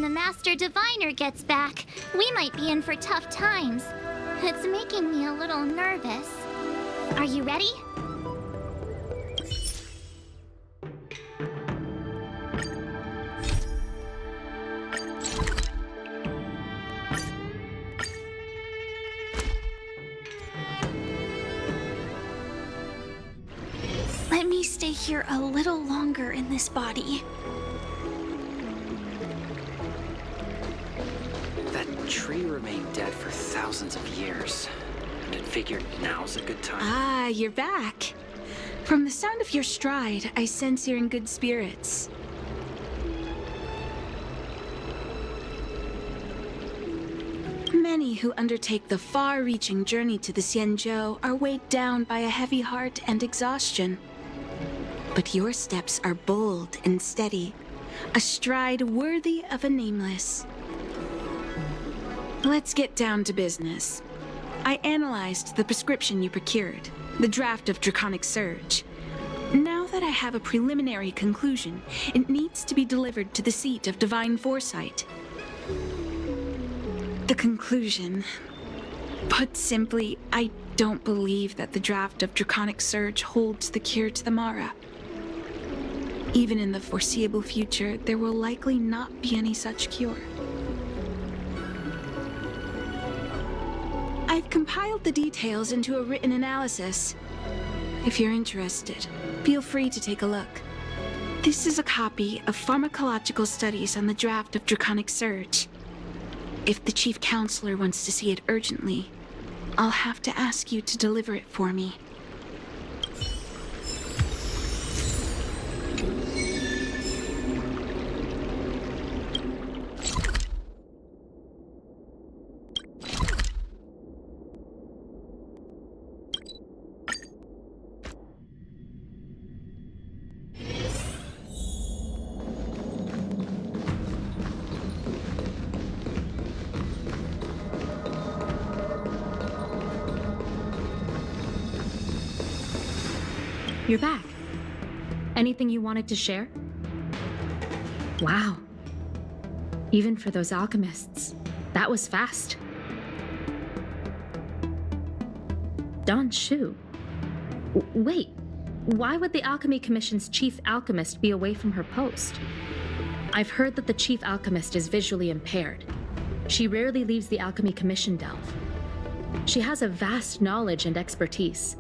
the Master Diviner gets back, we might be in for tough times. It's making me a little nervous. Are you ready? Let me stay here a little longer in this body. That tree remained dead for thousands of years. And it figured now's a good time. Ah, you're back. From the sound of your stride, I sense you're in good spirits. Many who undertake the far-reaching journey to the Xianzhou are weighed down by a heavy heart and exhaustion. But your steps are bold and steady, a stride worthy of a nameless. Let's get down to business. I analyzed the prescription you procured, the draft of Draconic Surge. Now that I have a preliminary conclusion, it needs to be delivered to the seat of Divine Foresight. The conclusion. Put simply, I don't believe that the draft of Draconic Surge holds the cure to the Mara. Even in the foreseeable future, there will likely not be any such cure. I've compiled the details into a written analysis. If you're interested, feel free to take a look. This is a copy of pharmacological studies on the draft of Draconic Surge. If the Chief Counselor wants to see it urgently, I'll have to ask you to deliver it for me. You're back. Anything you wanted to share? Wow. Even for those alchemists, that was fast. Dan Shu. Wait, why would the Alchemy Commission's chief alchemist be away from her post? I've heard that the chief alchemist is visually impaired. She rarely leaves the Alchemy Commission delve. She has a vast knowledge and expertise.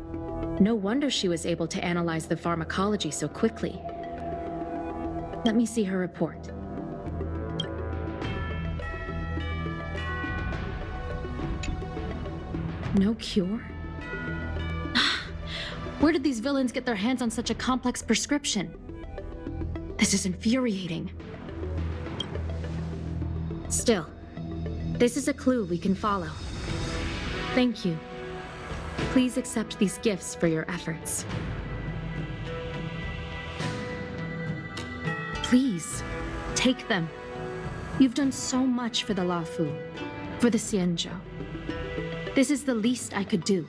No wonder she was able to analyze the pharmacology so quickly. Let me see her report. No cure? Where did these villains get their hands on such a complex prescription? This is infuriating. Still, this is a clue we can follow. Thank you. Please accept these gifts for your efforts. Please, take them. You've done so much for the Luofu, for the Xianzhou. This is the least I could do.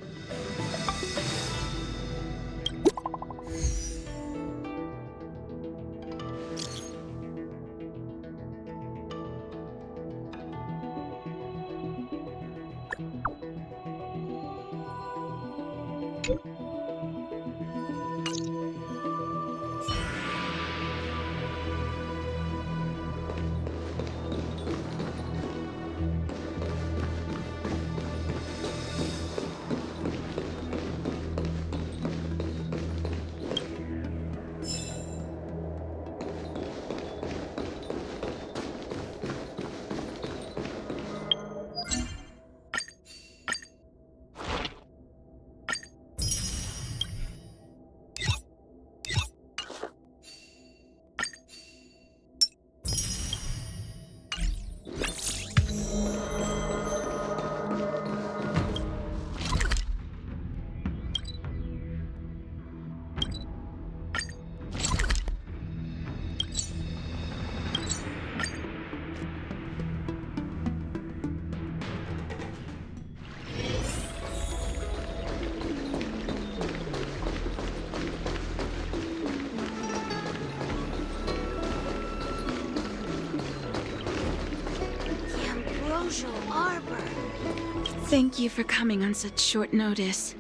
Thank you for coming on such short notice.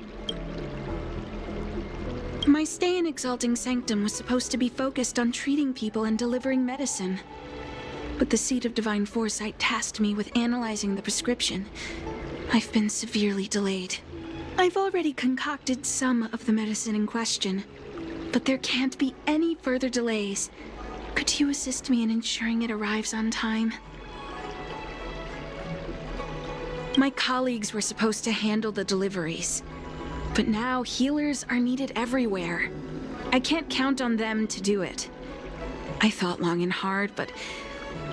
My stay in Exalting Sanctum was supposed to be focused on treating people and delivering medicine. But the Seat of Divine Foresight tasked me with analyzing the prescription. I've been severely delayed. I've already concocted some of the medicine in question, but there can't be any further delays. Could you assist me in ensuring it arrives on time? My colleagues were supposed to handle the deliveries, but now healers are needed everywhere. I can't count on them to do it. I thought long and hard, but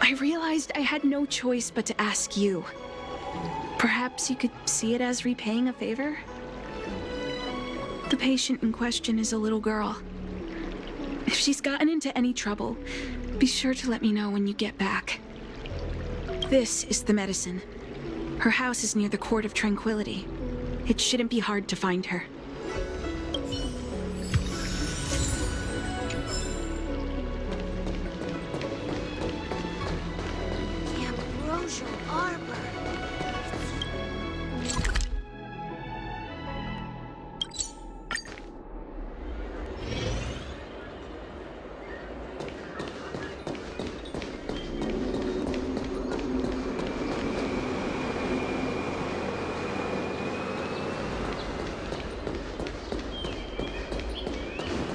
I realized I had no choice but to ask you. Perhaps you could see it as repaying a favor? The patient in question is a little girl. If she's gotten into any trouble, be sure to let me know when you get back. This is the medicine. Her house is near the Court of Tranquility. It shouldn't be hard to find her.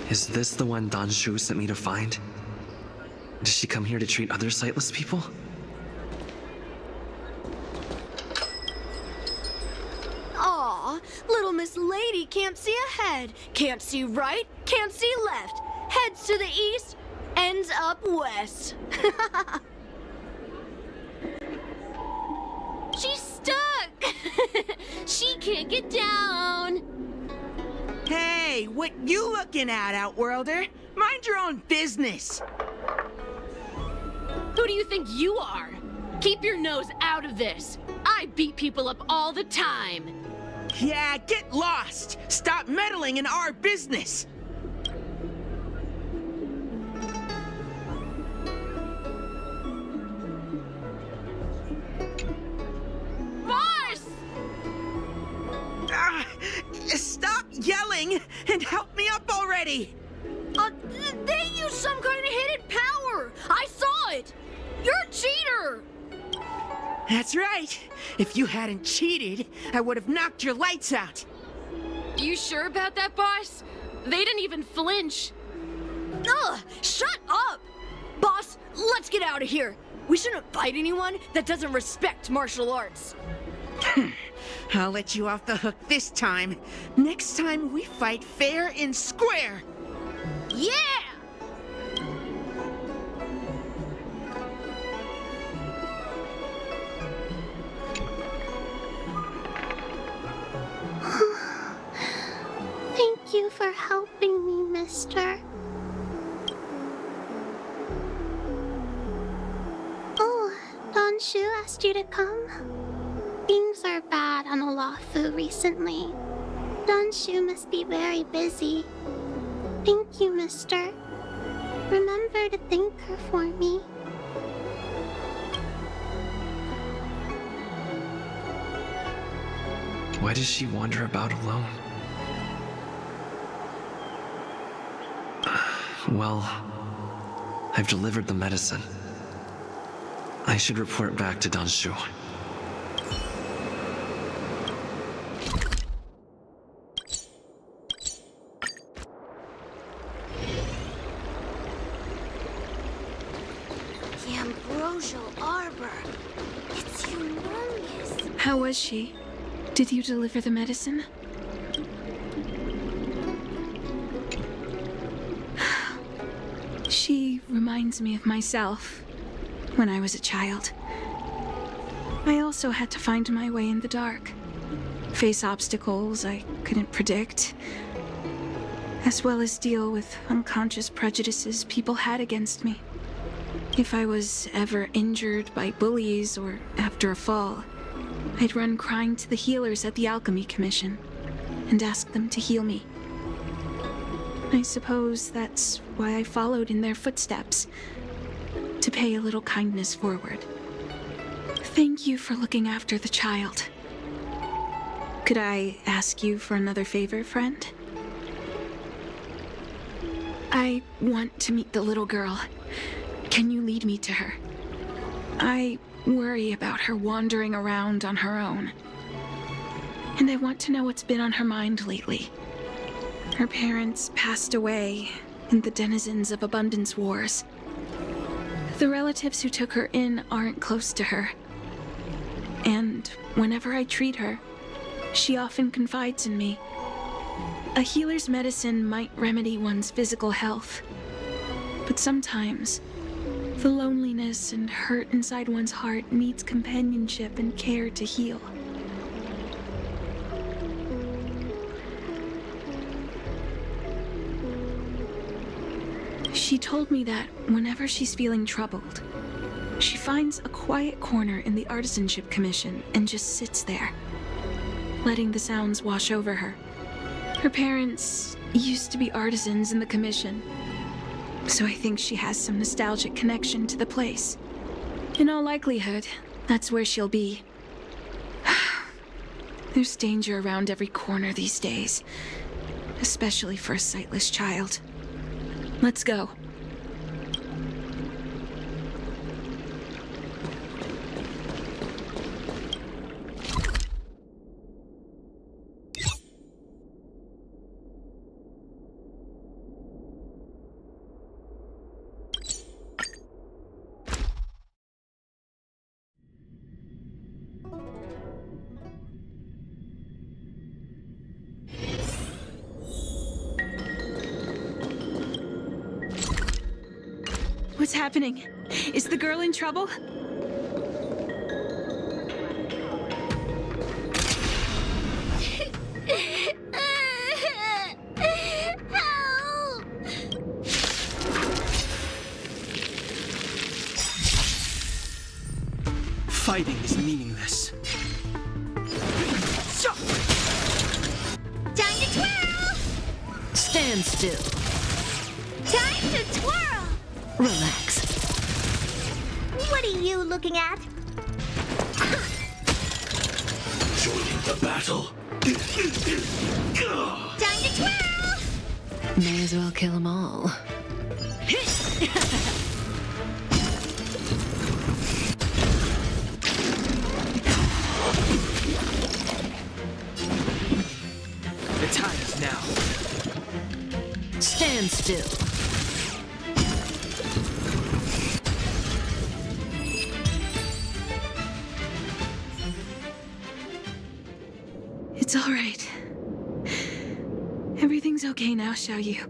Is this the one Dan Shu sent me to find? Does she come here to treat other sightless people? Aw, little Miss Lady can't see ahead, can't see right, can't see left. Heads to the east, ends up west. She's stuck! She can't get down! Hey, what you looking at, Outworlder? Mind your own business. Who do you think you are? Keep your nose out of this. I beat people up all the time. Yeah, get lost. Stop meddling in our business. Boss! Stop yelling and help me up already. They used some kind of hidden power. I saw it. You're a cheater. That's right. If you hadn't cheated, I would have knocked your lights out. You sure about that, boss? They didn't even flinch. Ugh! Shut up! Boss, let's get out of here. We shouldn't fight anyone that doesn't respect martial arts. I'll let you off the hook this time. Next time we fight fair and square. Yeah! Thank you for helping me, mister. Oh, Dan Shu asked you to come? Things are bad on Luofu recently. Dan Shu must be very busy. Thank you, mister. Remember to thank her for me. Why does she wander about alone? Well, I've delivered the medicine. I should report back to Dan Shu. The ambrosial arbor. It's humongous. How was she? Did you deliver the medicine? She reminds me of myself when I was a child. I also had to find my way in the dark, face obstacles I couldn't predict, as well as deal with unconscious prejudices people had against me. If I was ever injured by bullies or after a fall, I'd run crying to the healers at the Alchemy Commission and ask them to heal me. I suppose that's why I followed in their footsteps, to pay a little kindness forward. Thank you for looking after the child. Could I ask you for another favor, friend? I want to meet the little girl. Can you lead me to her? I worry about her wandering around on her own. And I want to know what's been on her mind lately. Her parents passed away in the denizens of Abundance Wars. The relatives who took her in aren't close to her. And whenever I treat her, she often confides in me. A healer's medicine might remedy one's physical health, but sometimes the loneliness and hurt inside one's heart needs companionship and care to heal. She told me that whenever she's feeling troubled, she finds a quiet corner in the Artisanship Commission and just sits there, letting the sounds wash over her. Her parents used to be artisans in the Commission, so I think she has some nostalgic connection to the place. In all likelihood, that's where she'll be. There's danger around every corner these days, especially for a sightless child. Let's go. What's happening? Is the girl in trouble? Help! Fighting is meaningless. Time to twirl! Stand still. Time to twirl! Relax. What are you looking at? Joining the battle. Time to twirl! May as well kill them all. The time is now. Stand still. It's all right. Everything's okay now, Xiaoyu.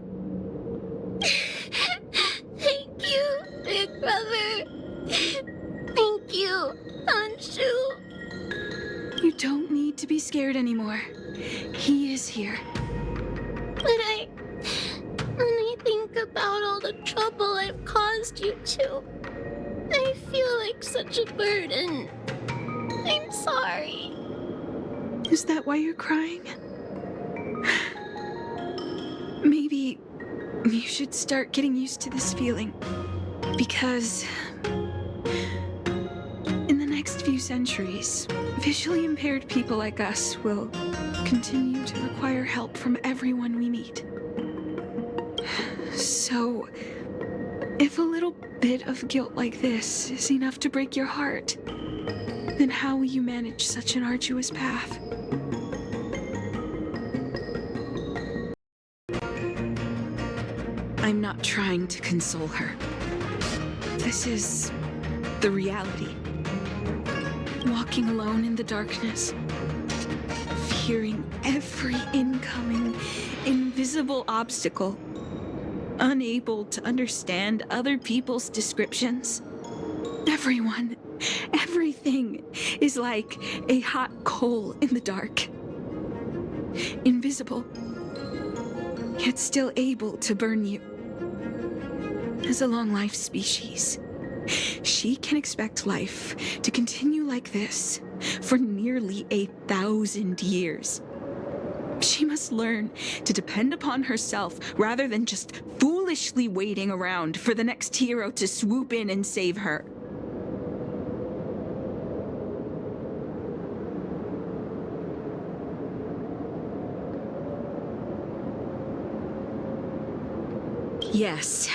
Thank you, big brother. Thank you, Dan Shu. You don't need to be scared anymore. He is here. When I think about all the trouble I've caused you two, I feel like such a burden. I'm sorry. Is that why you're crying? Maybe you should start getting used to this feeling. Because in the next few centuries, visually impaired people like us will continue to require help from everyone we meet. So, if a little bit of guilt like this is enough to break your heart, then how will you manage such an arduous path? I'm not trying to console her. This is the reality. Walking alone in the darkness, fearing every incoming, invisible obstacle, unable to understand other people's descriptions. Everyone, everything is like a hot coal in the dark. Invisible, yet still able to burn you. As a long-life species, she can expect life to continue like this for nearly 1,000 years. She must learn to depend upon herself rather than just foolishly waiting around for the next hero to swoop in and save her. Yes.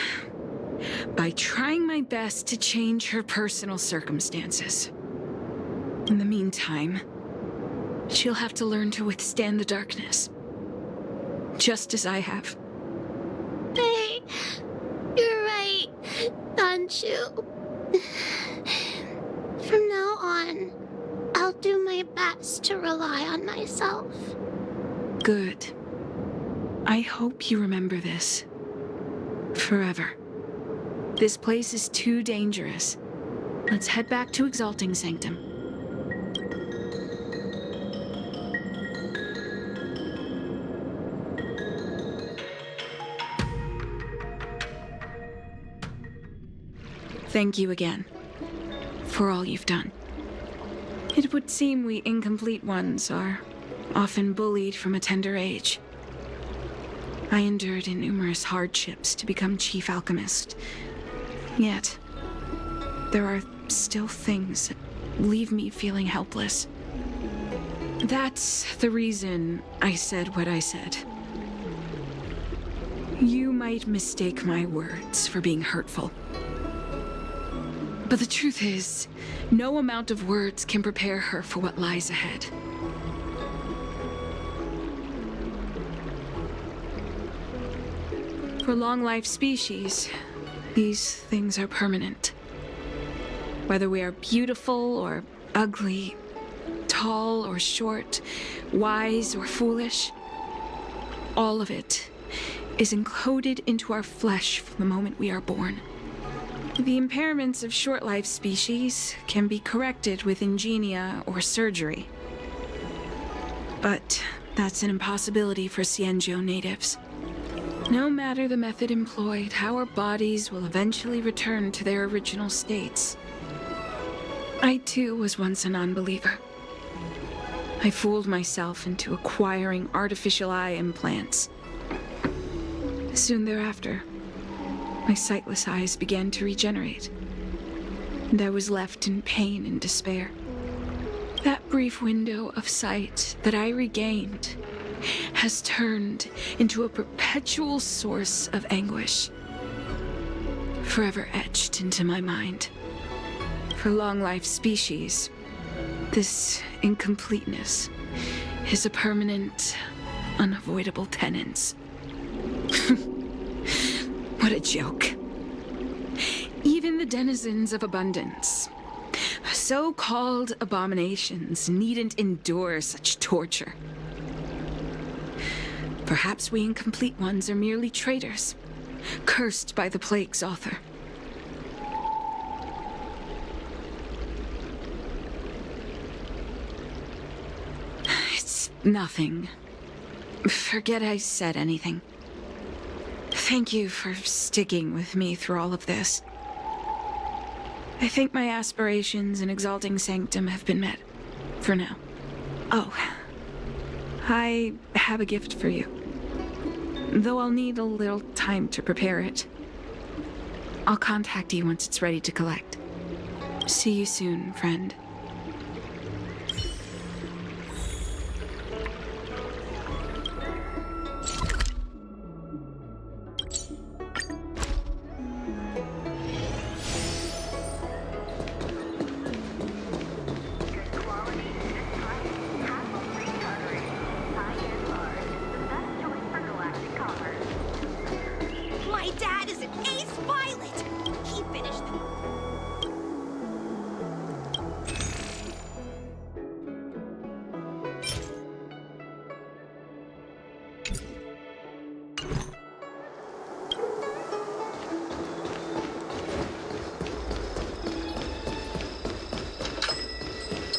By trying my best to change her personal circumstances. In the meantime, she'll have to learn to withstand the darkness. Just as I have. Hey, you're right, Dan Shu. From now on, I'll do my best to rely on myself. Good. I hope you remember this. Forever. This place is too dangerous. Let's head back to Exalting Sanctum. Thank you again for all you've done. It would seem we incomplete ones are often bullied from a tender age. I endured numerous hardships to become Chief Alchemist. Yet, there are still things that leave me feeling helpless. That's the reason I said what I said. You might mistake my words for being hurtful. But the truth is, no amount of words can prepare her for what lies ahead. For long-life species, these things are permanent. Whether we are beautiful or ugly, tall or short, wise or foolish, all of it is encoded into our flesh from the moment we are born. The impairments of short-life species can be corrected with ingenia or surgery. But that's an impossibility for Xianzhou natives. No matter the method employed, our bodies will eventually return to their original states. I too was once a non-believer. I fooled myself into acquiring artificial eye implants. Soon thereafter, my sightless eyes began to regenerate, and I was left in pain and despair. That brief window of sight that I regained has turned into a perpetual source of anguish, forever etched into my mind. For long-life species, this incompleteness is a permanent, unavoidable tenance. What a joke. Even the denizens of abundance, so-called abominations, needn't endure such torture. Perhaps we incomplete ones are merely traitors, cursed by the plague's author. It's nothing. Forget I said anything. Thank you for sticking with me through all of this. I think my aspirations in Exalting Sanctum have been met. For now. Oh. I have a gift for you. Though I'll need a little time to prepare it. I'll contact you once it's ready to collect. See you soon, friend. My dad is an ace pilot! He finished the...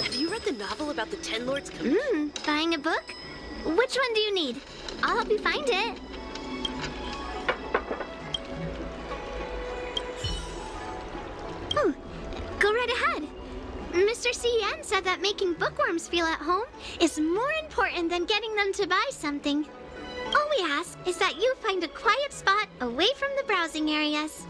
Have you read the novel about the Ten Lords Commission? Buying a book? Which one do you need? I'll help you find it. Oh, go right ahead. Mr. C.N. said that making bookworms feel at home is more important than getting them to buy something. All we ask is that you find a quiet spot away from the browsing areas.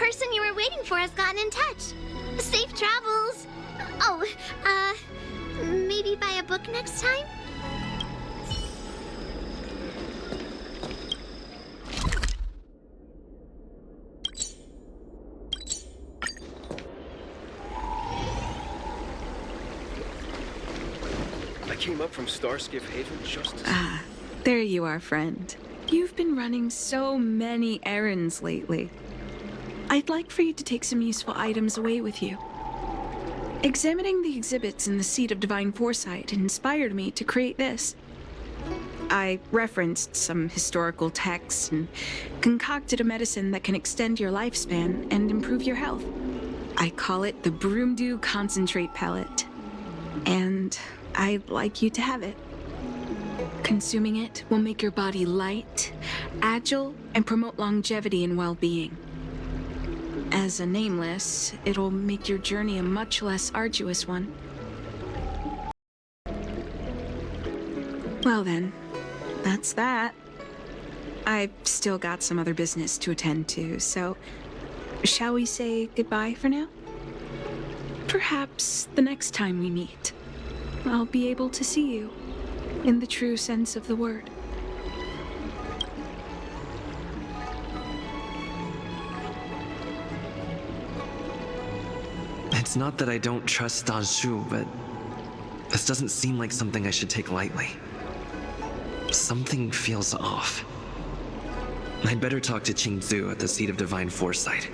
person you were waiting for has gotten in touch. Safe travels. Oh, maybe buy a book next time? I came up from Starskiff Haven just as... Ah, there you are, friend. You've been running so many errands lately. I'd like for you to take some useful items away with you. Examining the exhibits in the Seat of Divine Foresight inspired me to create this. I referenced some historical texts and concocted a medicine that can extend your lifespan and improve your health. I call it the Broomdew Concentrate Pellet, and I'd like you to have it. Consuming it will make your body light, agile, and promote longevity and well-being. As a nameless, it'll make your journey a much less arduous one. Well then, that's that. I've still got some other business to attend to, so shall we say goodbye for now? Perhaps the next time we meet, I'll be able to see you in the true sense of the word. It's not that I don't trust Dan Shu, but this doesn't seem like something I should take lightly. Something feels off. I'd better talk to Xianzhou at the Seat of Divine Foresight.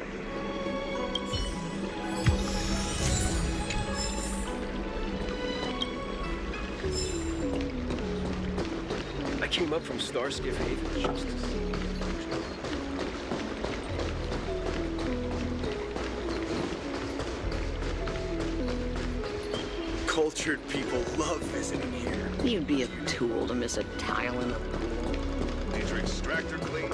I came up from Starskiff Haven just as... Cultured people love visiting here. You'd be a tool to miss a tile in the... Need your extractor clean?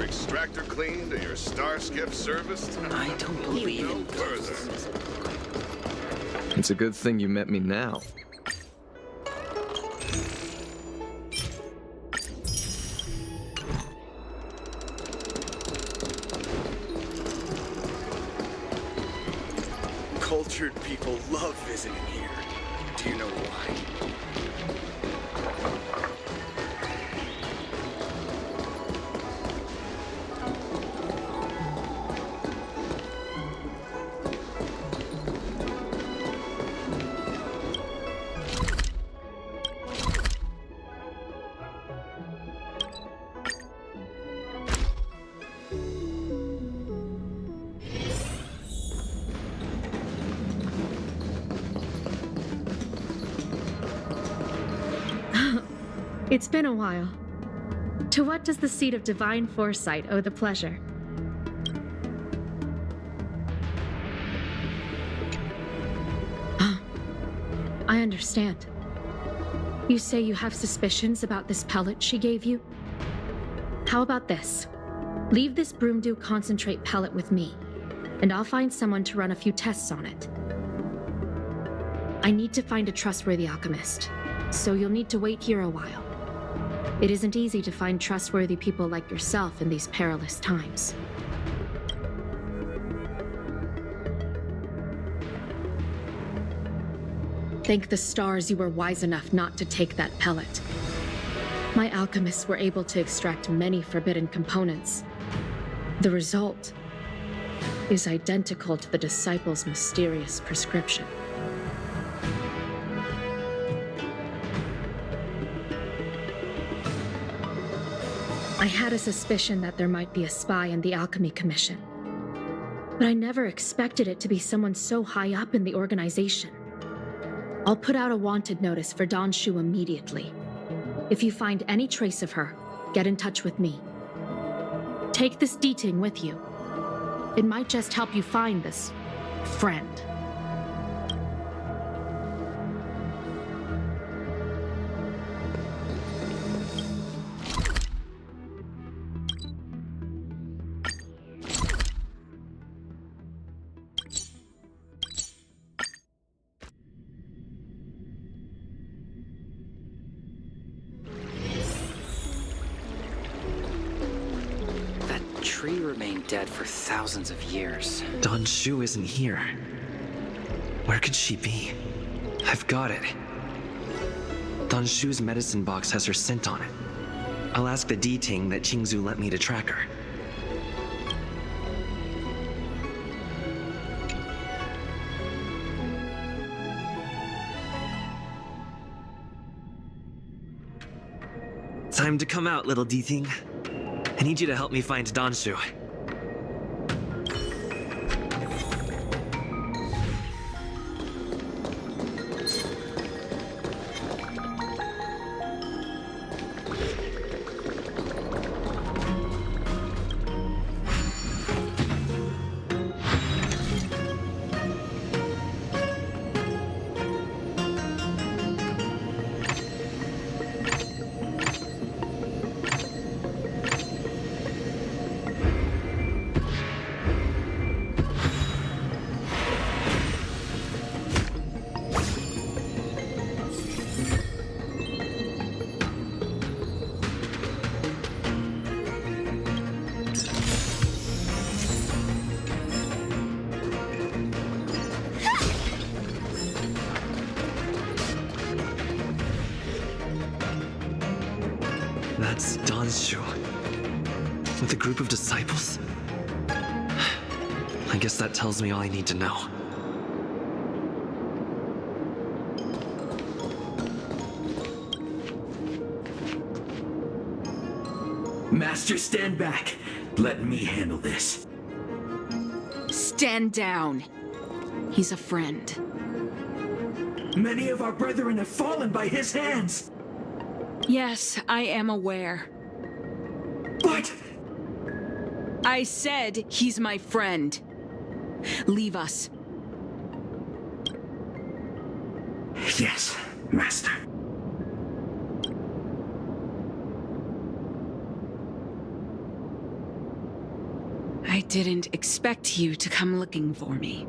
Extractor cleaned and your Starskiff serviced? I don't believe No it. further. It's a good thing you met me now. Cultured people love visiting here. Do you know why? It's been a while. To what does the Seat of Divine Foresight owe the pleasure? I understand. You say you have suspicions about this pellet she gave you? How about this? Leave this Broomdew Concentrate pellet with me, and I'll find someone to run a few tests on it. I need to find a trustworthy alchemist, so you'll need to wait here a while. It isn't easy to find trustworthy people like yourself in these perilous times. Thank the stars you were wise enough not to take that pellet. My alchemists were able to extract many forbidden components. The result is identical to the disciples' mysterious prescription. I had a suspicion that there might be a spy in the Alchemy Commission, but I never expected it to be someone so high up in the organization. I'll put out a wanted notice for Dan Shu immediately. If you find any trace of her, get in touch with me. Take this D-Ting with you. It might just help you find this friend. Tree remained dead for thousands of years. Dan Shu isn't here. Where could she be? I've got it. Dan Shu's medicine box has her scent on it. I'll ask the D-Ting that Xianzhou lent me to track her. Time to come out, little D-Ting. I need you to help me find Dan Shu. That's Dan Shu. With a group of disciples? I guess that tells me all I need to know. Master, stand back. Let me handle this. Stand down. He's a friend. Many of our brethren have fallen by his hands. Yes, I am aware. But... I said he's my friend. Leave us. Yes, Master. I didn't expect you to come looking for me.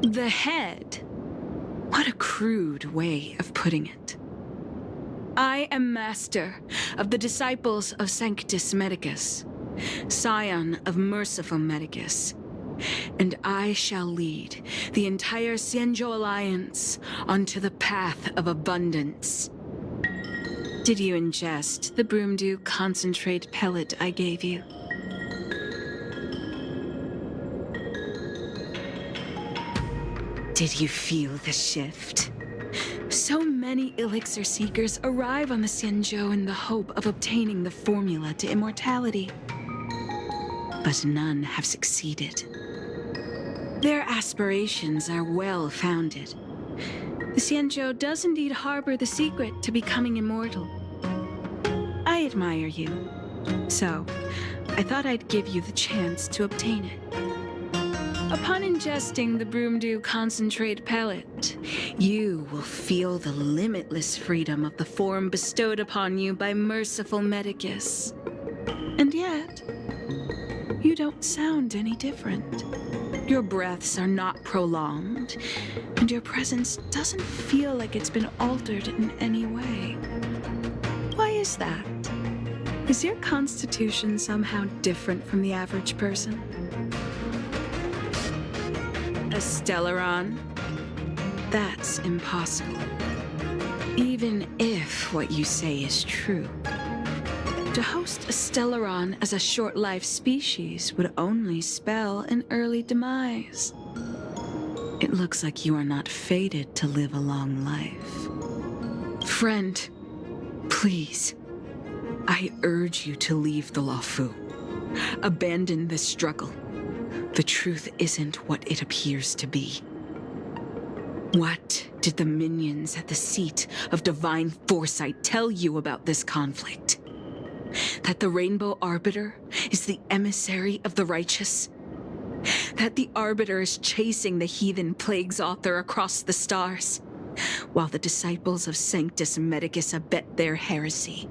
The head. What a crude way of putting it. I am master of the disciples of Sanctus Medicus, scion of merciful Medicus, and I shall lead the entire Xianzhou Alliance onto the path of abundance. Did you ingest the Broomdew concentrate pellet I gave you? Did you feel the shift? So many elixir seekers arrive on the Xianzhou in the hope of obtaining the formula to immortality. But none have succeeded. Their aspirations are well-founded. The Xianzhou does indeed harbor the secret to becoming immortal. I admire you, so I thought I'd give you the chance to obtain it. Upon ingesting the Broomdew concentrate pellet, you will feel the limitless freedom of the form bestowed upon you by merciful Medicus. And yet, you You don't sound any different. Your breaths are not prolonged, and your presence doesn't feel like it's been altered in any way. Why is that? Is your constitution somehow different from the average person? A Stellaron? That's impossible. Even if what you say is true. To host a Stellaron as a short-lived species would only spell an early demise. It looks like you are not fated to live a long life. Friend, please, I urge you to leave the Luofu. Abandon this struggle. The truth isn't what it appears to be. What did the minions at the seat of divine foresight tell you about this conflict? That the Rainbow Arbiter is the emissary of the righteous? That the Arbiter is chasing the heathen plague's author across the stars, while the disciples of Sanctus Medicus abet their heresy?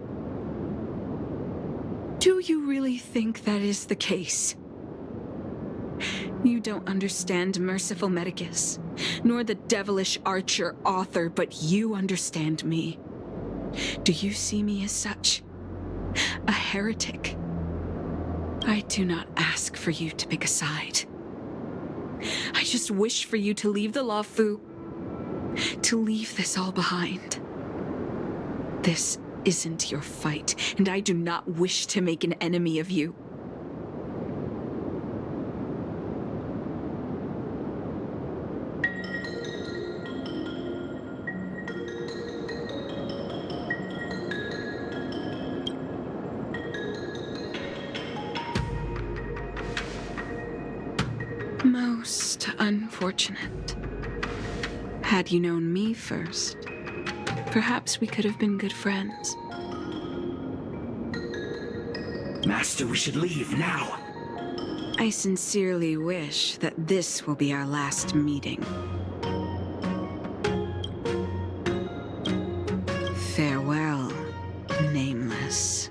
Do you really think that is the case? You don't understand Merciful Medicus, nor the devilish archer author, but you understand me. Do you see me as such? A heretic? I do not ask for you to pick a side. I just wish for you to leave the Luofu, to leave this all behind. This isn't your fight, and I do not wish to make an enemy of you. Most unfortunate. Had you known me first, perhaps we could have been good friends. Master, we should leave now. I sincerely wish that this will be our last meeting. Farewell, Nameless.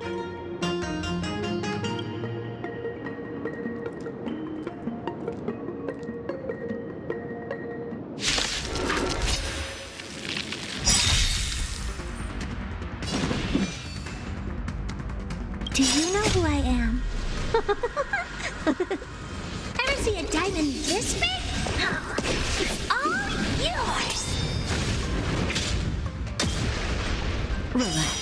Do you know who I am? Ever see a diamond this big? It's all yours! Relax.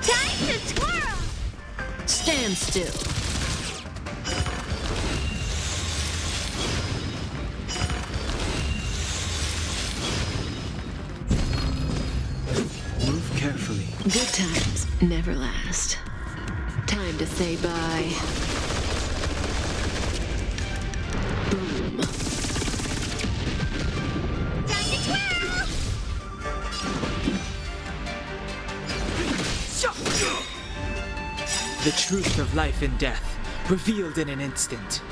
Time to twirl! Stand still. Move carefully. Good times never last. Time to say bye. Boom. Time to twirl! The truth of life and death, revealed in an instant.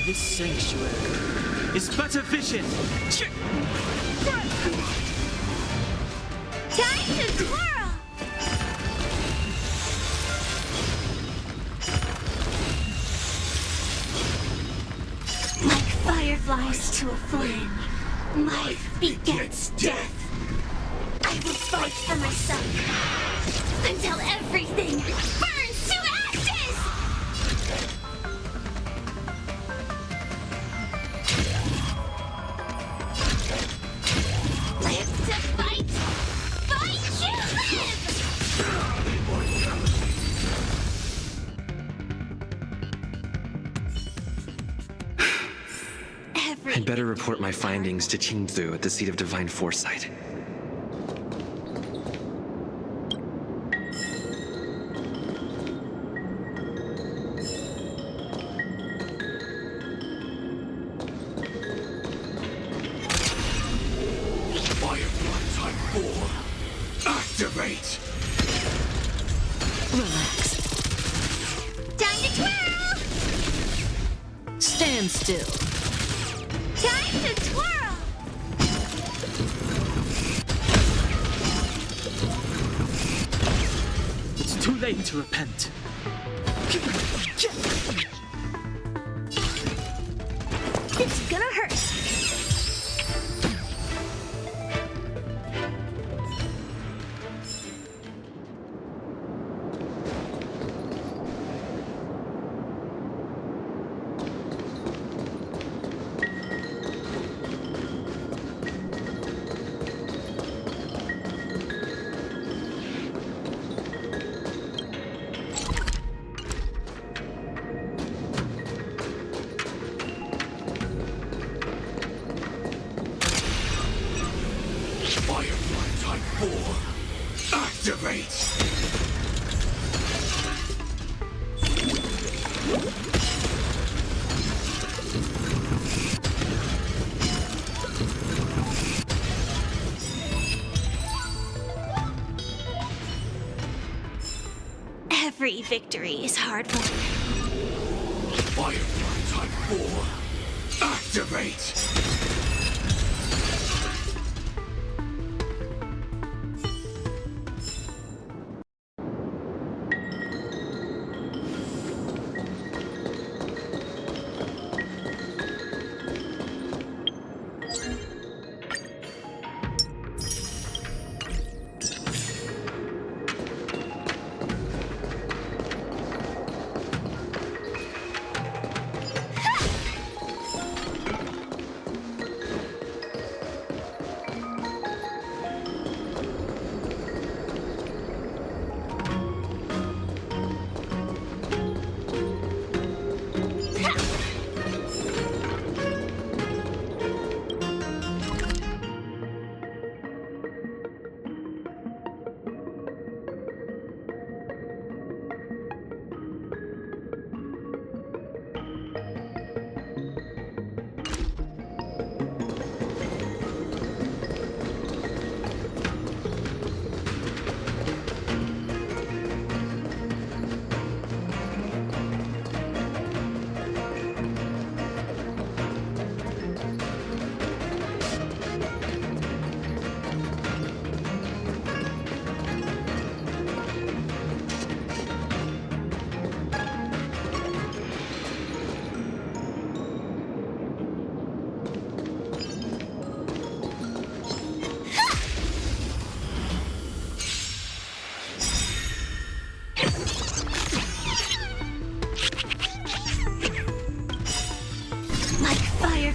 This sanctuary is but a vision. Time to twirl! Like fireflies to a flame, life begets death. I will fight for myself until everything burns to ashes! Live to fight! Fight to live! I'd better report my findings to Xianzhou at the seat of divine foresight. Activate! Relax. Time to twirl! Stand still. Time to twirl! It's too late to repent. It's gonna hurt. Firefly Type 4, activate! Every victory is hard won. Firefly Type 4, activate!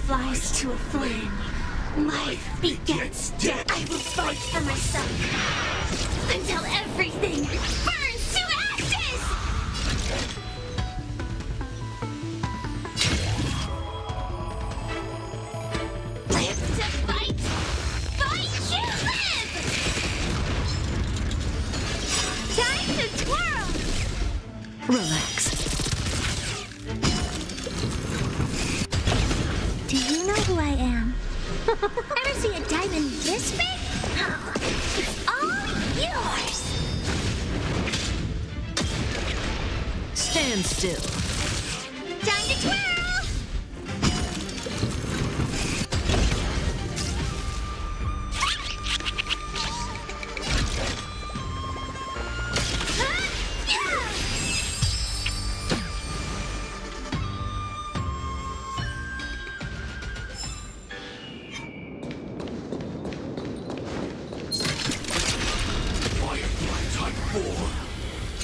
Flies to a flame. Life begets death. I will fight for myself until everything burns to ashes! Live to fight! Fight to live! Time to twirl! Relax. Do you know who I am? Ever see a diamond this big? It's all yours! Stand still. Time to twirl!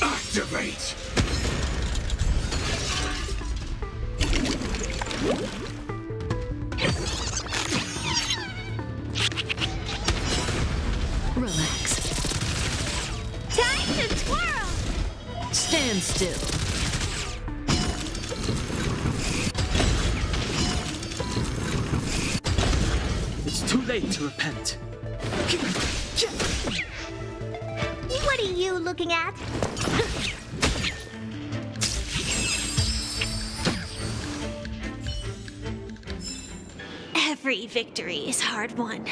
Activate! Relax. Time to twirl! Stand still. It's too late to repent. What are you looking at? Every victory is hard won.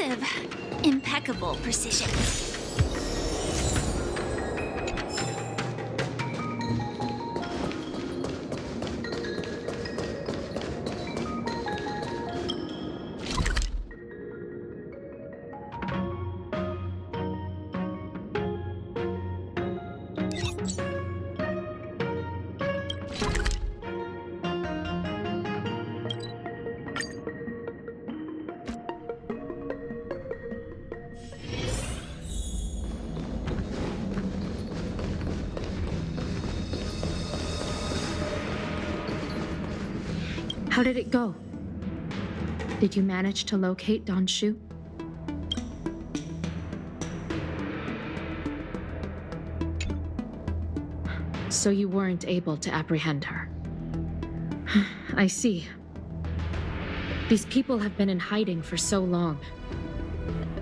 Impressive. Impeccable precision. How did it go? Did you manage to locate Dan Shu? So you weren't able to apprehend her. I see. These people have been in hiding for so long.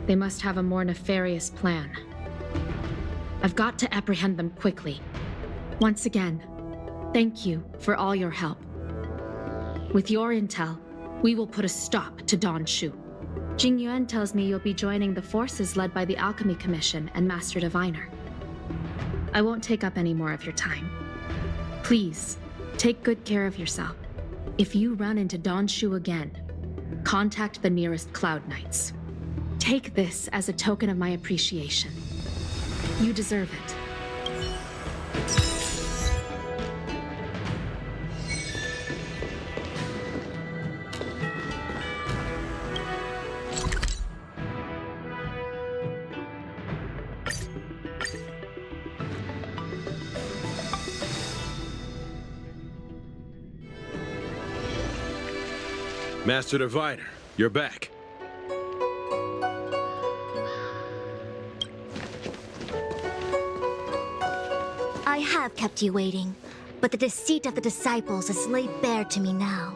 They must have a more nefarious plan. I've got to apprehend them quickly. Once again, thank you for all your help. With your intel, we will put a stop to Dan Shu. Tingyun tells me you'll be joining the forces led by the Alchemy Commission and Master Diviner. I won't take up any more of your time. Please, take good care of yourself. If you run into Dan Shu again, contact the nearest Cloud Knights. Take this as a token of my appreciation. You deserve it. Master Diviner, you're back. I have kept you waiting, but the deceit of the disciples is laid bare to me now.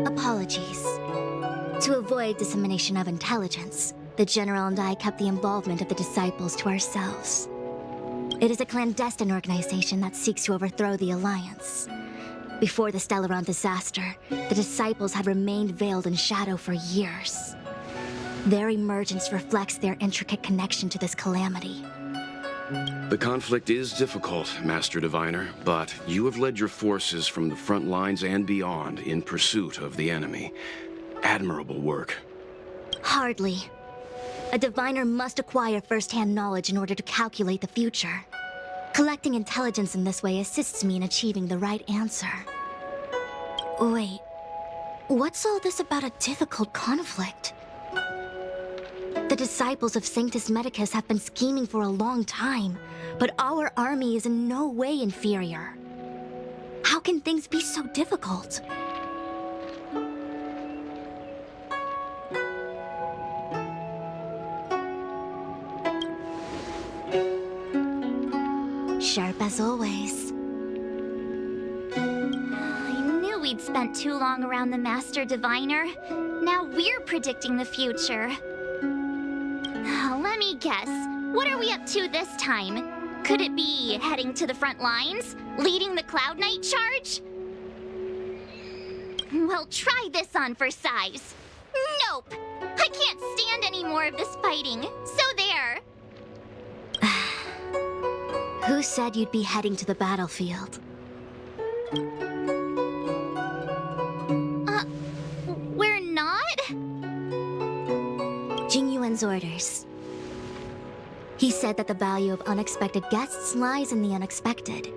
Apologies. To avoid dissemination of intelligence, the General and I kept the involvement of the disciples to ourselves. It is a clandestine organization that seeks to overthrow the Alliance. Before the Stellaron disaster, the disciples had remained veiled in shadow for years. Their emergence reflects their intricate connection to this calamity. The conflict is difficult, Master Diviner, but you have led your forces from the front lines and beyond in pursuit of the enemy. Admirable work. Hardly. A diviner must acquire first-hand knowledge in order to calculate the future. Collecting intelligence in this way assists me in achieving the right answer. Wait, what's all this about a difficult conflict? The disciples of Sanctus Medicus have been scheming for a long time, but our army is in no way inferior. How can things be so difficult? Sharp as always. I knew we'd spent too long around the Master Diviner. Now we're predicting the future. Let me guess. What are we up to this time? Could it be heading to the front lines? Leading the Cloud Knight charge? Well, try this on for size. Nope! I can't stand any more of this fighting. So there. Who said you'd be heading to the battlefield? We're not? Tingyun's orders. He said that the value of unexpected guests lies in the unexpected.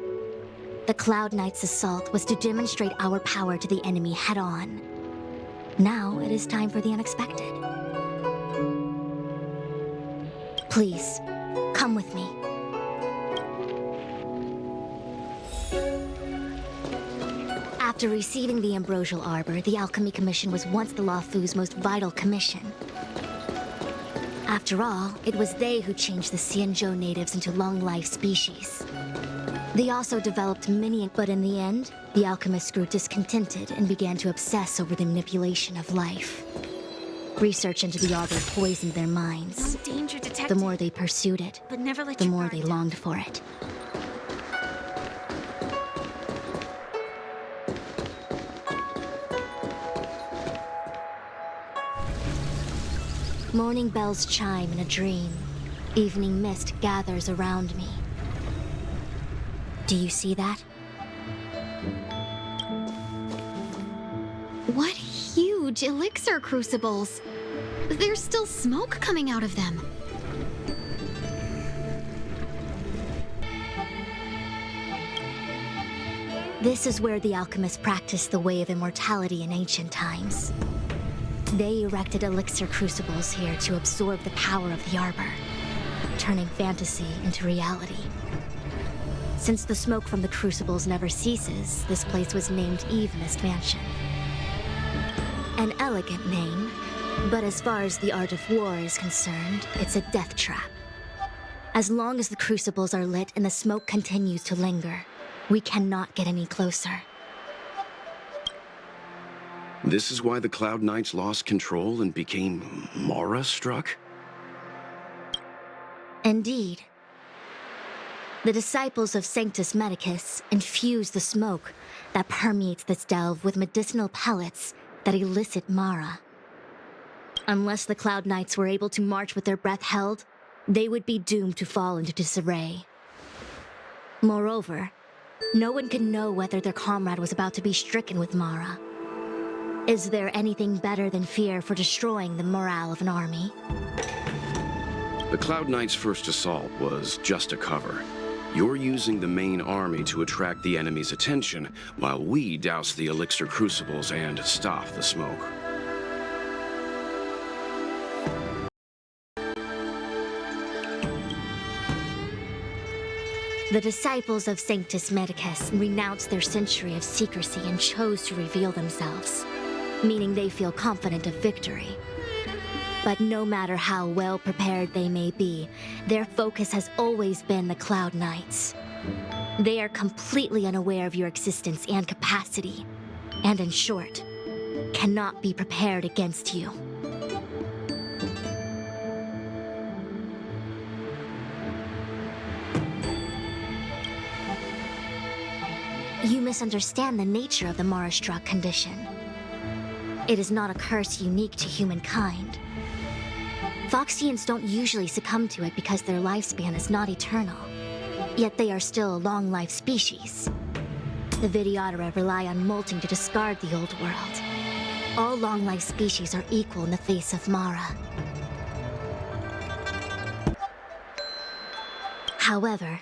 The Cloud Knight's assault was to demonstrate our power to the enemy head-on. Now it is time for the unexpected. Please, come with me. After receiving the Ambrosial Arbor, the Alchemy Commission was once the Luofu's most vital commission. After all, it was they who changed the Xianzhou natives into long-life species. They also developed many, but in the end, the alchemists grew discontented and began to obsess over the manipulation of life. Research into the arbor poisoned their minds. No danger detected. The more they pursued it, But never let the your more guard they down. longed for it. Morning bells chime in a dream. Evening mist gathers around me. Do you see that? What huge elixir crucibles! There's still smoke coming out of them. This is where the alchemists practiced the way of immortality in ancient times. They erected elixir crucibles here to absorb the power of the arbor, turning fantasy into reality. Since the smoke from the crucibles never ceases, this place was named Eve Mist Mansion. An elegant name, but as far as the art of war is concerned, it's a death trap. As long as the crucibles are lit and the smoke continues to linger, we cannot get any closer. This is why the Cloud Knights lost control and became Mara-struck? Indeed. The disciples of Sanctus Medicus infuse the smoke that permeates this delve with medicinal pellets that elicit Mara. Unless the Cloud Knights were able to march with their breath held, they would be doomed to fall into disarray. Moreover, no one could know whether their comrade was about to be stricken with Mara. Is there anything better than fear for destroying the morale of an army? The Cloud Knights' first assault was just a cover. You're using the main army to attract the enemy's attention, while we douse the elixir crucibles and stop the smoke. The disciples of Sanctus Medicus renounced their century of secrecy and chose to reveal themselves, meaning they feel confident of victory. But no matter how well prepared they may be, their focus has always been the Cloud Knights. They are completely unaware of your existence and capacity, and in short, cannot be prepared against you. You misunderstand the nature of the Mara-struck condition. It is not a curse unique to humankind. Foxians don't usually succumb to it because their lifespan is not eternal. Yet they are still a long-life species. The Vidyadhara rely on molting to discard the old world. All long-life species are equal in the face of Mara. However,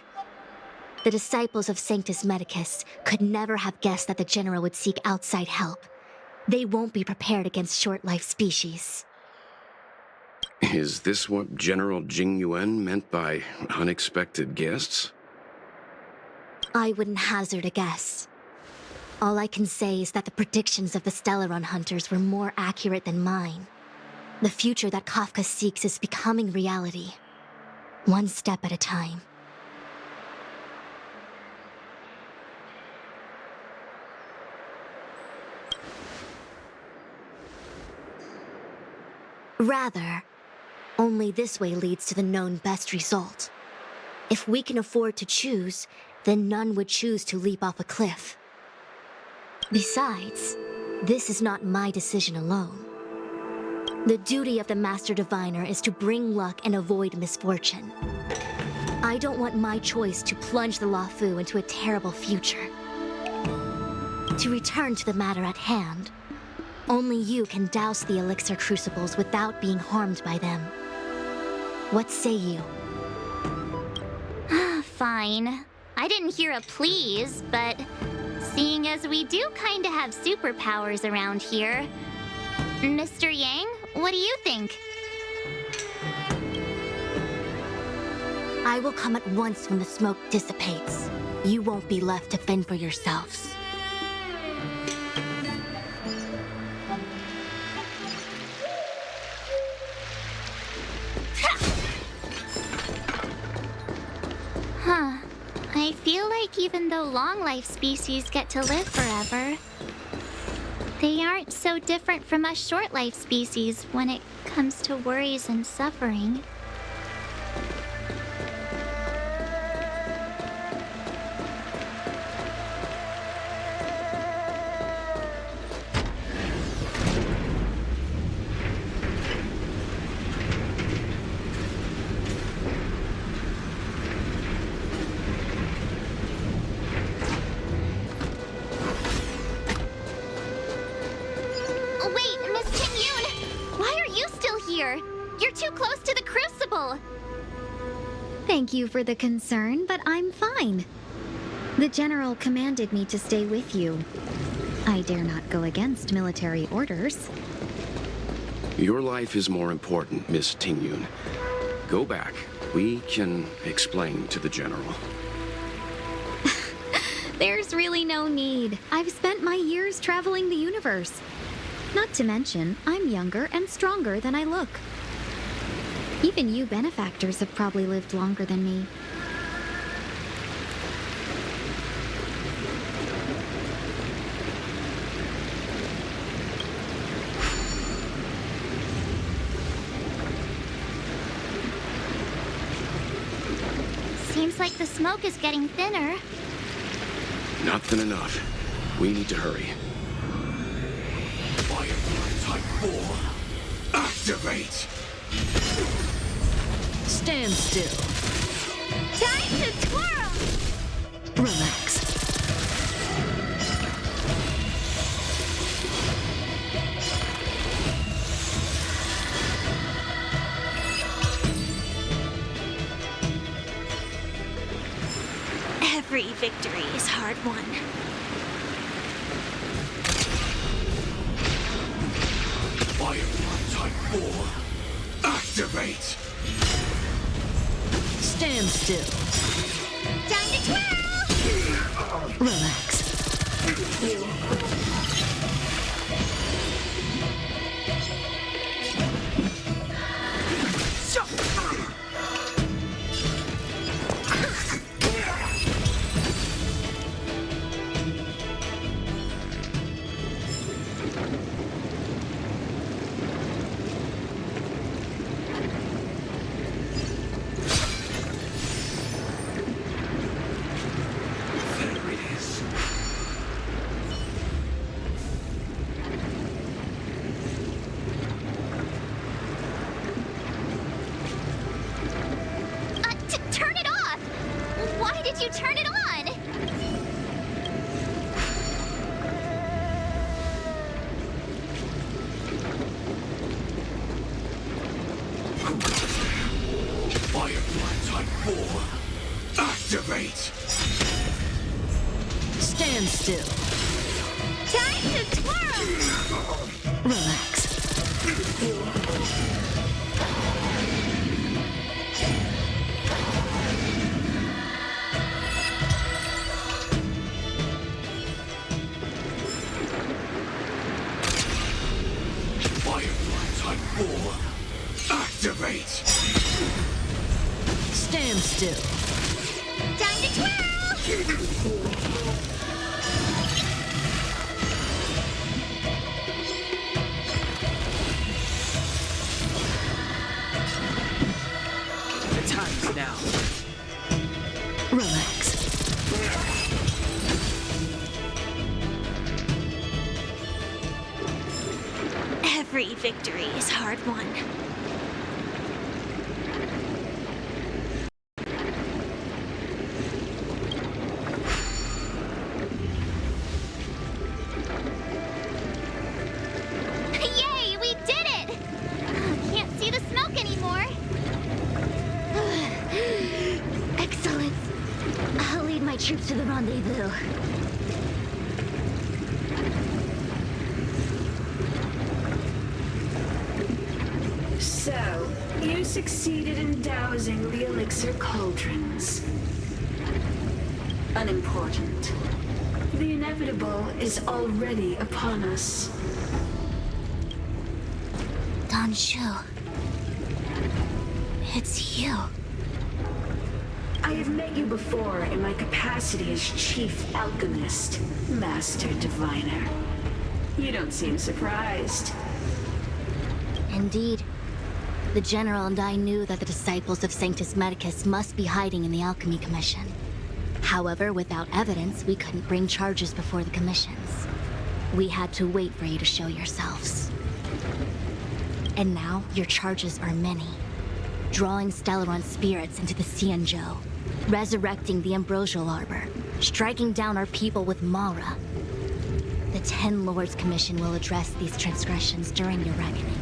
the disciples of Sanctus Medicus could never have guessed that the General would seek outside help. They won't be prepared against short-life species. Is this what General Tingyun meant by unexpected guests? I wouldn't hazard a guess. All I can say is that the predictions of the Stellaron hunters were more accurate than mine. The future that Kafka seeks is becoming reality, one step at a time. Rather, only this way leads to the known best result. If we can afford to choose, then none would choose to leap off a cliff. Besides, this is not my decision alone. The duty of the Master Diviner is to bring luck and avoid misfortune. I don't want my choice to plunge the Luofu into a terrible future. To return to the matter at hand, only you can douse the elixir crucibles without being harmed by them. What say you? Fine. I didn't hear a please, but seeing as we do kinda have superpowers around here, Mr. Yang, what do you think? I will come at once when the smoke dissipates. You won't be left to fend for yourselves. Huh. I feel like even though long-life species get to live forever, They aren't so different from us short-life species when it comes to worries and suffering. Wait, Miss Tingyun! Why are you still here? You're too close to the Crucible! Thank you for the concern, but I'm fine. The General commanded me to stay with you. I dare not go against military orders. Your life is more important, Miss Tingyun. Go back. We can explain to the General. There's really no need. I've spent my years traveling the universe. Not to mention, I'm younger and stronger than I look. Even you benefactors have probably lived longer than me. Seems like the smoke is getting thinner. Not thin enough. We need to hurry. Type 4. Activate! Stand still. Time to twirl! Relax. Every victory is hard won. Firefly Type 4. Activate! Stand still. Time to twirl! Relax. Turn it off! Why did you turn it on? Firefly Type 4. Activate! Stand still. Time to twirl! Relax. Firefly Type 4. Activate! Stand still. Time to twirl! The time is now. Relax. Every victory is hard won. Yay, we did it! Can't see the smoke anymore. Excellent. I'll lead my troops to the rendezvous. So, you succeeded in dousing the elixir cauldrons. Unimportant. The inevitable is already upon us. Dan Shu. It's you. I have met you before in my capacity as Chief Alchemist, Master Diviner. You don't seem surprised. Indeed. The General and I knew that the disciples of Sanctus Medicus must be hiding in the Alchemy Commission. However, without evidence, we couldn't bring charges before the commissions. We had to wait for you to show yourselves. And now, your charges are many. Drawing Stellaron spirits into the Xianzhou, resurrecting the Ambrosial Arbor, striking down our people with Mara. The Ten Lords Commission will address these transgressions during your reckoning.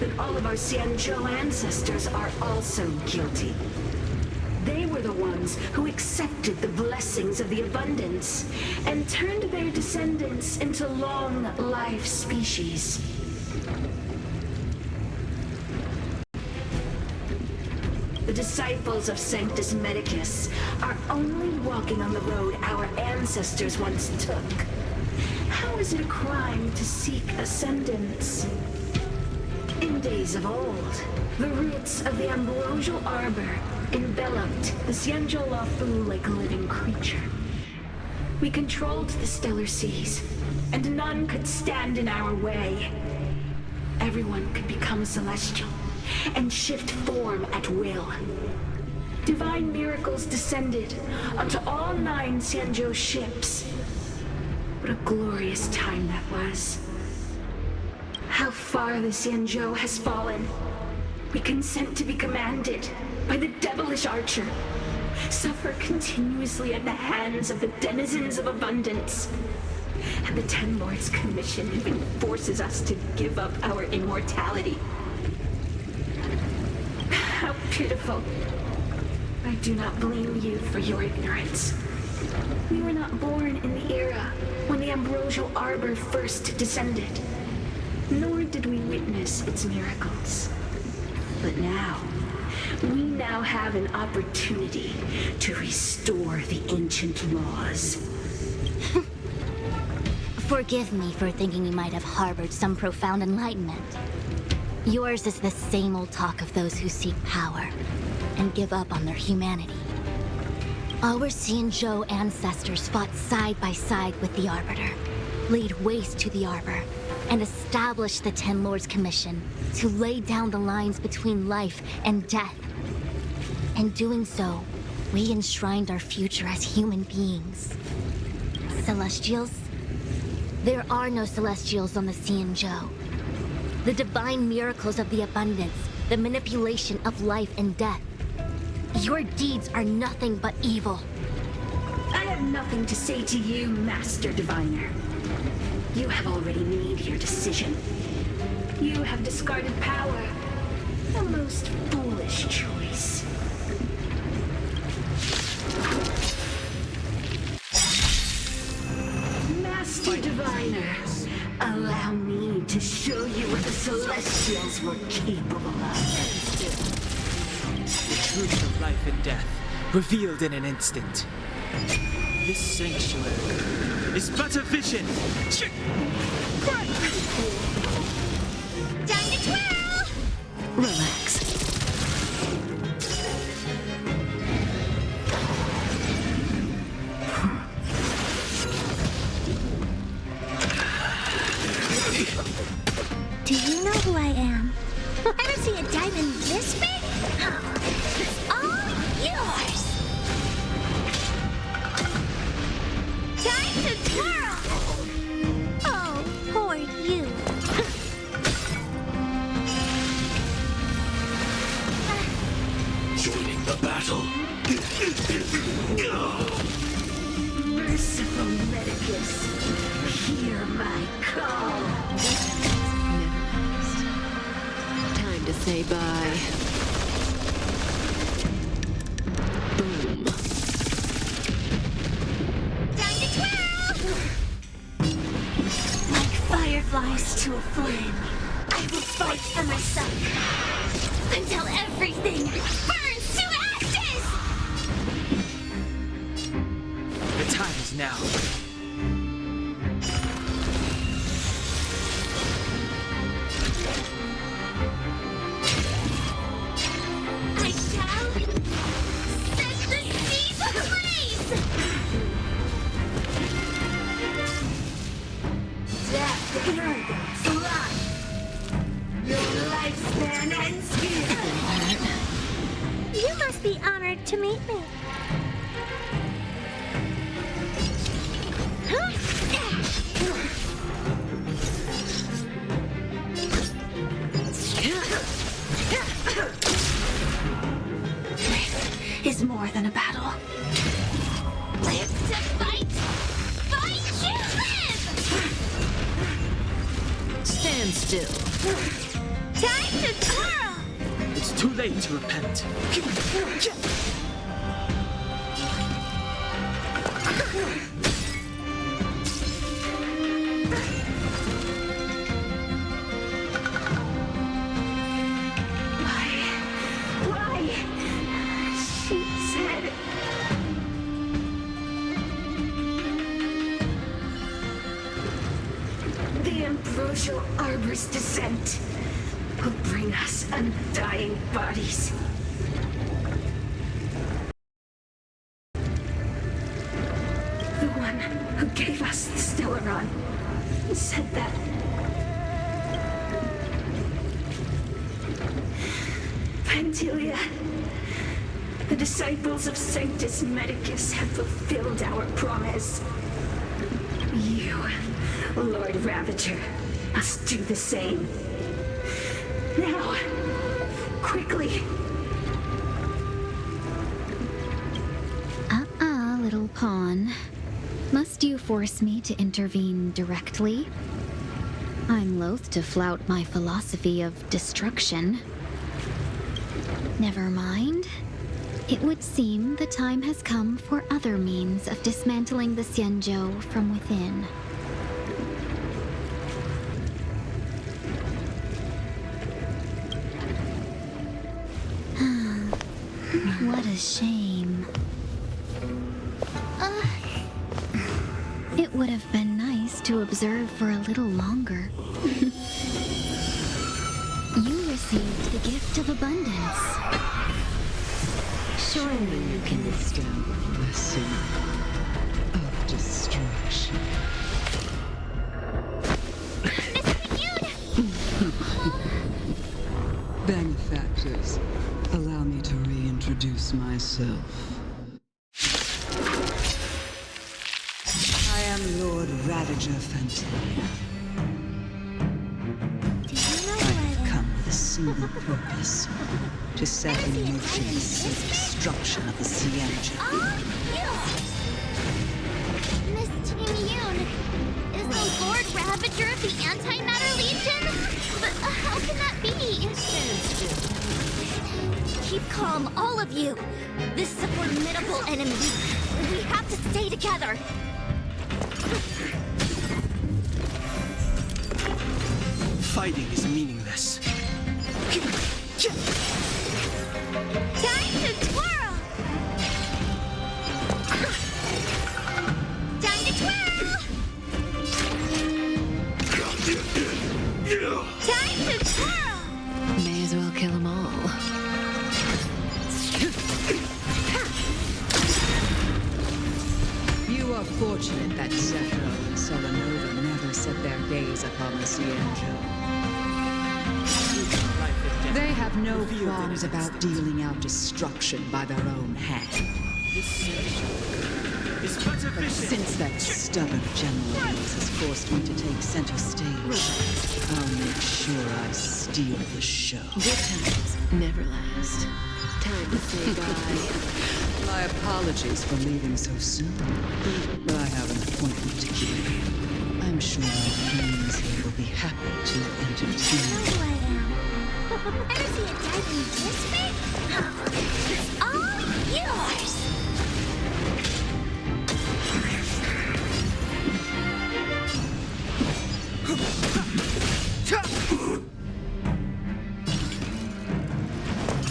That all of our Xianzhou ancestors are also guilty. They were the ones who accepted the blessings of the abundance and turned their descendants into long-life species. The disciples of Sanctus Medicus are only walking on the road our ancestors once took. How is it a crime to seek ascendance? In days of old, the roots of the Ambrosial Arbor enveloped the Xianzhou Luofu like a living creature. We controlled the stellar seas, and none could stand in our way. Everyone could become celestial and shift form at will. Divine miracles descended onto all 9 Xianzhou ships. What a glorious time that was. How far the Xianzhou has fallen. We consent to be commanded by the devilish archer. Suffer continuously at the hands of the denizens of abundance. And the Ten Lords Commission even forces us to give up our immortality. How pitiful. I do not blame you for your ignorance. We were not born in the era when the Ambrosial Arbor first descended, nor did we witness its miracles. But now, we now have an opportunity to restore the ancient laws. Forgive me for thinking you might have harbored some profound enlightenment. Yours is the same old talk of those who seek power and give up on their humanity. Our Xianzhou ancestors fought side by side with the Arbiter, laid waste to the Arbor, and established the Ten Lords Commission to lay down the lines between life and death. In doing so, we enshrined our future as human beings. Celestials? There are no Celestials on the Xianzhou. The divine miracles of the abundance, the manipulation of life and death. Your deeds are nothing but evil. I have nothing to say to you, Master Diviner. You have already made your decision. You have discarded power. A most foolish choice. Master Diviner, allow me to show you what the Celestials were capable of. The truth of life and death, revealed in an instant. This sanctuary is but a vision. Time to twirl! Relax. Do you know who I am? Ever see a diamond this big? It's all yours! Time to twirl! Oh, poor you. Joining the battle. Merciful Medicus, hear my call. Time to say bye. Boom. Time to twirl! Like fireflies to a flame, I will fight for myself until everything burns to ashes! The time is now. I shall Fly! Your lifespan ends here! You must be honored to meet me. This is more than a battle. Live to fight! Fight to live! Stand still. Time to twirl! It's too late to repent. Why? She said... The ambrosial arbor's descent will bring us undying bodies. The one who gave us the Stellaron said that. Pantilia, the disciples of Sanctus Medicus have fulfilled our promise. You, Lord Ravager, must do the same. Now, quickly. Little pawn. Must you force me to intervene directly? I'm loath to flout my philosophy of destruction. Never mind. It would seem the time has come for other means of dismantling the Xianzhou from within. What a shame. It would have been nice to observe for a little longer. You received the gift of abundance. Surely you can withstand the blessing of destruction. Benefactors, allow me to reintroduce myself. I am Lord Ravager Fantilia. I've come with a single purpose: to set in motion the safe destruction of the Xianzhou. Miss Tingyun, is the Lord Ravager of the Antimatter Legion? But how can that be? Keep calm, all of you. This is a formidable enemy. We have to stay together. Fighting is meaningless. Time to twirl! Time to twirl! Time to twirl! May as well kill them all. You are fortunate that Zephyro and Solanova never set their gaze upon the Xianzhou. They have no qualms about dealing out destruction by their own hand. But since that stubborn general of yours has forced me to take center stage, I'll make sure I steal the show. Good times never last. Time to say bye. My apologies for leaving so soon, but I have an appointment to keep. I'm sure my friends here will be happy to entertain you. Ever see a diving district? It's all yours!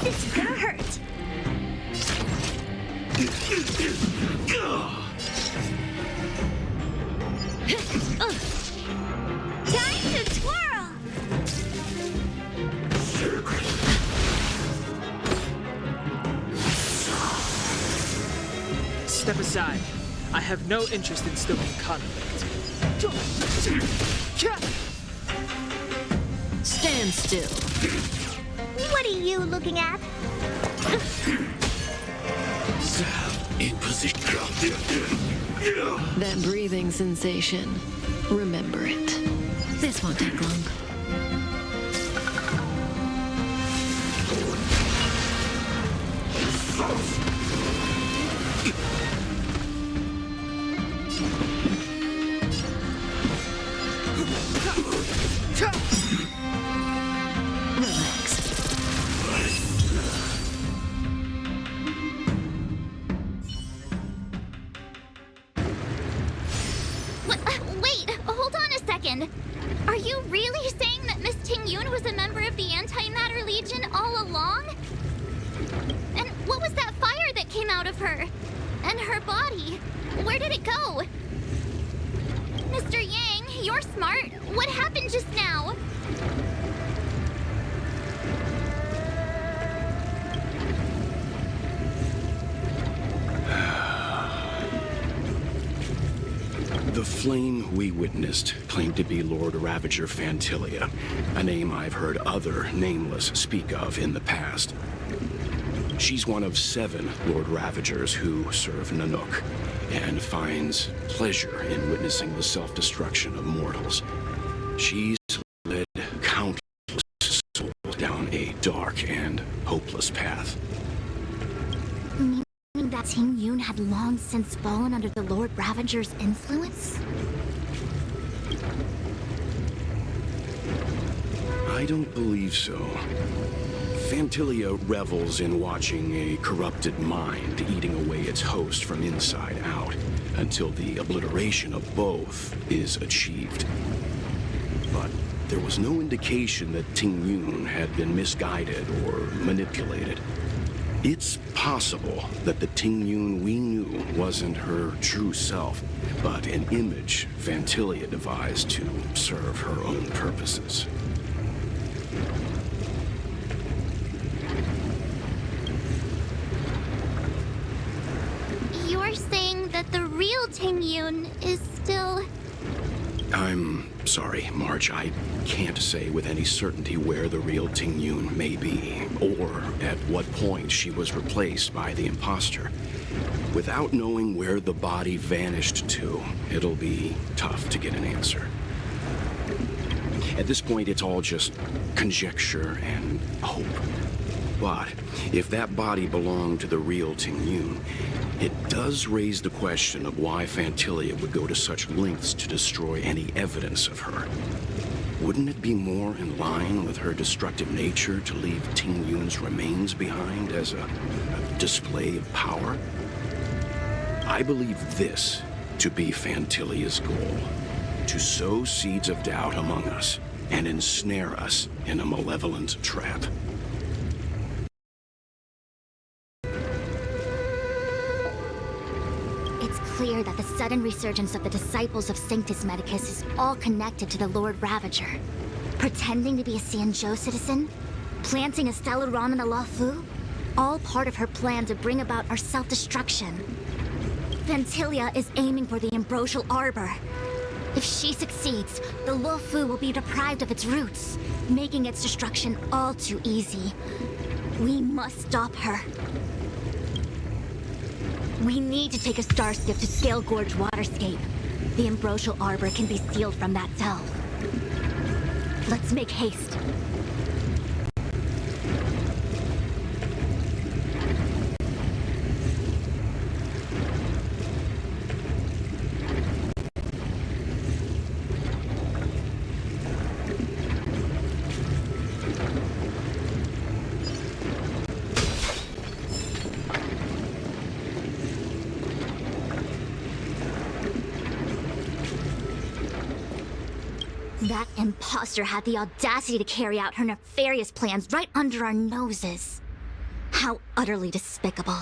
This is gonna hurt. Time to twirl! Step aside. I have no interest in stoking conflict. Stand still. What are you looking at? In position. That breathing sensation. Remember it. This won't take long. Wait, hold on a second. Are you really saying that Miss Tingyun was a member of the Antimatter Legion all along? And what was that fire that came out of her? And her body? Where did it go? Mr. Yang, you're smart. What happened just now? The flame we witnessed claimed to be Lord Ravager Fantilia, a name I've heard other Nameless speak of in the past. She's one of 7 Lord Ravagers who serve Nanook, and finds pleasure in witnessing the self-destruction of mortals. She's led countless souls down a dark and hopeless path. Meaning that Tingyun had long since fallen under the Lord Ravager's influence? I don't believe so. Fantilia revels in watching a corrupted mind eating away its host from inside out, until the obliteration of both is achieved. But there was no indication that Tingyun had been misguided or manipulated. It's possible that the Tingyun we knew wasn't her true self, but an image Fantilia devised to serve her own purposes. You're saying that the real Tingyun is still... I'm sorry, March. I can't say with any certainty where the real Tingyun may be, or at what point she was replaced by the imposter. Without knowing where the body vanished to, it'll be tough to get an answer. At this point, it's all just conjecture and hope. But if that body belonged to the real Tingyun, it does raise the question of why Fantilia would go to such lengths to destroy any evidence of her. Wouldn't it be more in line with her destructive nature to leave Tingyun's remains behind as a display of power? I believe this to be Fantilia's goal: to sow seeds of doubt among us and ensnare us in a malevolent trap. It's clear that the sudden resurgence of the disciples of Sanctus Medicus is all connected to the Lord Ravager. Pretending to be a Xianzhou citizen? Planting a stellar Ram in the Luofu? All part of her plan to bring about our self-destruction. Fantilia is aiming for the Ambrosial Arbor. If she succeeds, the Luofu will be deprived of its roots, making its destruction all too easy. We must stop her. We need to take a star skiff to Scale Gorge Waterscape. The Ambrosial Arbor can be sealed from that delve. Let's make haste. That imposter had the audacity to carry out her nefarious plans right under our noses. How utterly despicable.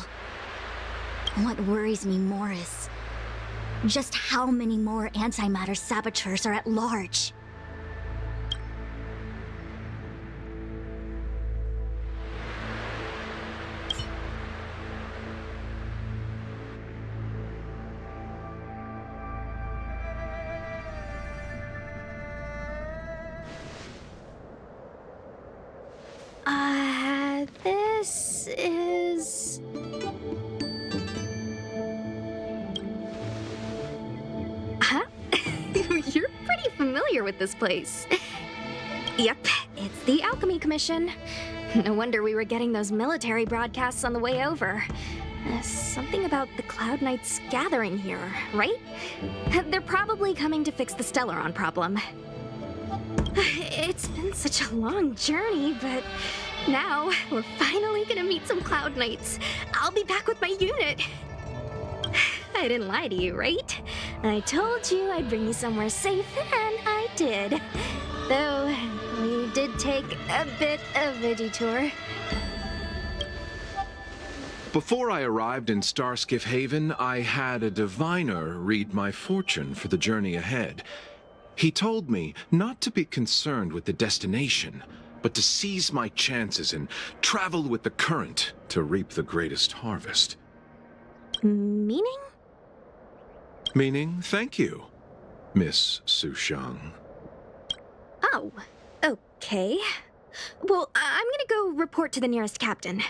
What worries me more is just how many more antimatter saboteurs are at large. familiar with this place. Yep, it's the Alchemy Commission. No wonder we were getting those military broadcasts on the way over. Something about the Cloud Knights gathering here, right? They're probably coming to fix the Stellaron problem. It's been such a long journey, but now we're finally gonna meet some Cloud Knights. I'll be back with my unit. I didn't lie to you, right? I told you I'd bring you somewhere safe, and I did. Though, we did take a bit of a detour. Before I arrived in Starskiff Haven, I had a diviner read my fortune for the journey ahead. He told me not to be concerned with the destination, but to seize my chances and travel with the current to reap the greatest harvest. Meaning? Meaning, thank you, Miss Sushang. Oh, okay. Well, I'm gonna go report to the nearest captain.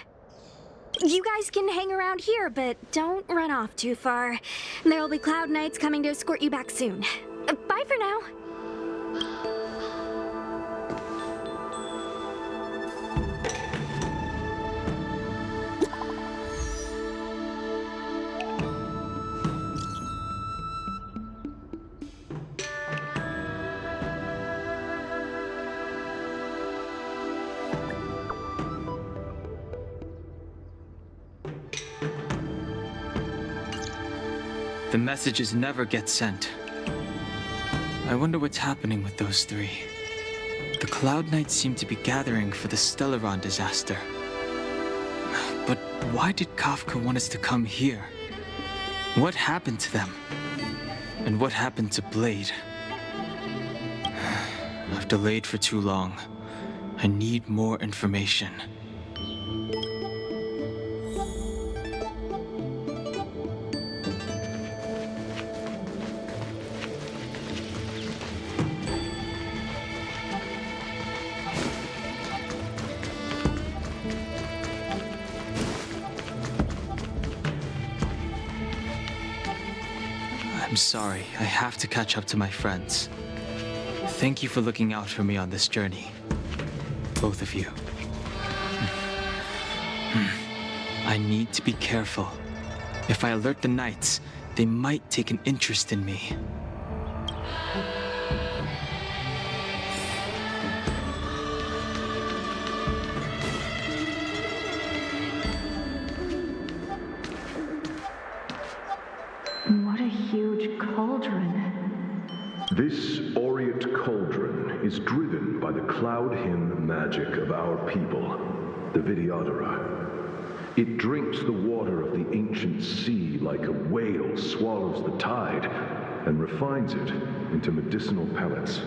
You guys can hang around here, but don't run off too far. There'll be Cloud Knights coming to escort you back soon. Bye for now. The messages never get sent. I wonder what's happening with those three. The Cloud Knights seem to be gathering for the Stellaron disaster. But why did Kafka want us to come here? What happened to them? And what happened to Blade? I've delayed for too long. I need more information. I'm sorry, I have to catch up to my friends. Thank you for looking out for me on this journey. Both of you. I need to be careful. If I alert the Knights, they might take an interest in me. What a huge cauldron. This aureate cauldron is driven by the cloud hymn magic of our people, the Vidyadhara. It drinks the water of the ancient sea like a whale swallows the tide and refines it into medicinal pellets.